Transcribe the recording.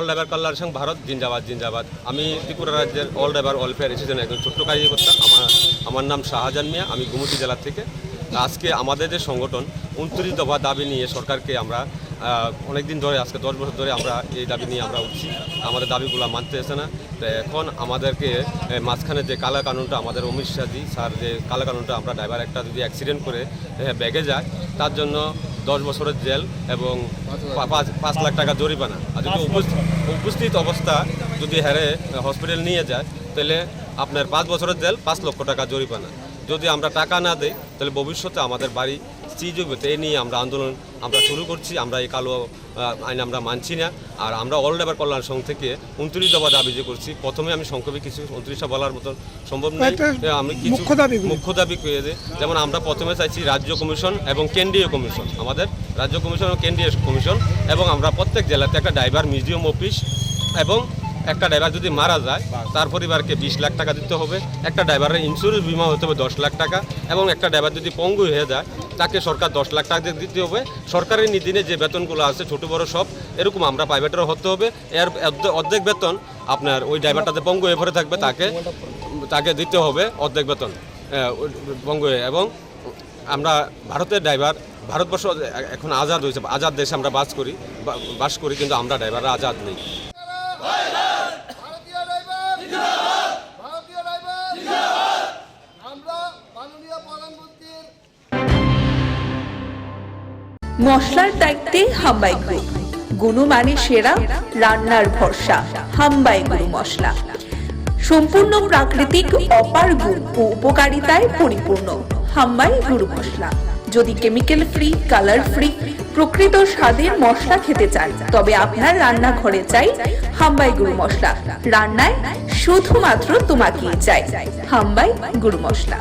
Labour কল্যাণ সংঘ ভারত জিন্দাবাদ জিন্দাবাদ। আমি ত্রিপুরা রাজ্যের অল লেবার ওয়েলফেয়ার অ্যাসোসিয়েশনের একজন ছোট্ট কার্যকর্তা। আমার নাম শাহজাহান মিয়া, আমি গোমতী জেলা থেকে। আজকে আমাদের যে সংগঠন 29 দফা দাবি নিয়ে সরকারকে আমরা অনেক দিন ধরে, আজকে 10 বছর ধরে আমরা এই দাবি নিয়ে আমরা উঠছি। আমাদের দাবিগুলো মানতেছে না। তো এখন আমাদেরকে মাঝখানে যে কালা কানুনটা, আমাদের অমিত শাহজি স্যার যে কালা কানুনটা, আমরা ড্রাইভার একটা যদি অ্যাক্সিডেন্ট করে ব্যাগে যায় তার জন্য 10 বছরের জেল এবং 5 লাখ টাকা জরিমানা। আর যদি উপস্থিত অবস্থা যদি হেরে হসপিটাল নিয়ে যায় তাহলে আপনার 5 বছরের জেল, 5 লক্ষ টাকা জরিমানা। যদি আমরা টাকা না দিই তাহলে ভবিষ্যতে আমাদের বাড়ি সিজ হবে। এই নিয়ে আমরা আন্দোলন আমরা শুরু করছি। আমরা এই কালো আইন আমরা মানছি না। আর আমরা অল লেবার কল্যাণ সংঘ থেকে 29 দফা দাবি যে করছি। প্রথমে আমি সংক্ষেপে কিছু 29টা বলার মতন সম্ভব নয়, আমি কিছু মুখ্য দাবি করে দিই। যেমন আমরা প্রথমে চাইছি রাজ্য কমিশন এবং কেন্দ্রীয় কমিশন, আমাদের রাজ্য কমিশন এবং কেন্দ্রীয় কমিশন, এবং আমরা প্রত্যেক জেলাতে একটা ড্রাইভার মিউজিয়াম অফিস, এবং একটা ড্রাইভার যদি মারা যায় তার পরিবারকে 20 লাখ টাকা দিতে হবে। একটা ড্রাইভারের ইন্স্যুরেন্স বিমা হতে হবে 10 লাখ টাকা, এবং একটা ড্রাইভার যদি পঙ্গু হয়ে যায় তাকে সরকার 10 লাখ টাকা দিতে হবে। সরকারের নীতিনে যে বেতনগুলো আছে ছোটো বড়ো সব এরকম আমরা প্রাইভেটেরও হতে হবে। এর অর্ধেক বেতন আপনার ওই ড্রাইভারটাতে পঙ্গু হয়ে পড়ে থাকবে, তাকে দিতে হবে অর্ধেক বেতন পঙ্গু হয়ে। এবং আমরা ভারতের ড্রাইভার, ভারতবর্ষ এখন আজাদ হয়েছে, আজাদ দেশে আমরা বাস করি, কিন্তু আমরা ড্রাইভাররা আজাদ নেই। মশলার দায়িত্বে হাম্বাই গ্রুপ, গুণমানে সেরা, রান্নার ভরসা। হাম্বাই গুরু মশলা সম্পূর্ণ প্রাকৃতিক, অপার গুণ ও উপকারিতায় পরিপূর্ণ। হাম্বাই গুরু মশলা। যদি কেমিক্যাল ফ্রি, কালার ফ্রি, প্রকৃত স্বাদের মশলা খেতে চান তবে আপনার রান্নাঘরে চাই হাম্বাই গুরু মশলা। রান্নায় শুধুমাত্র তোমাকেই চাই হাম্বাই গুরু মশলা।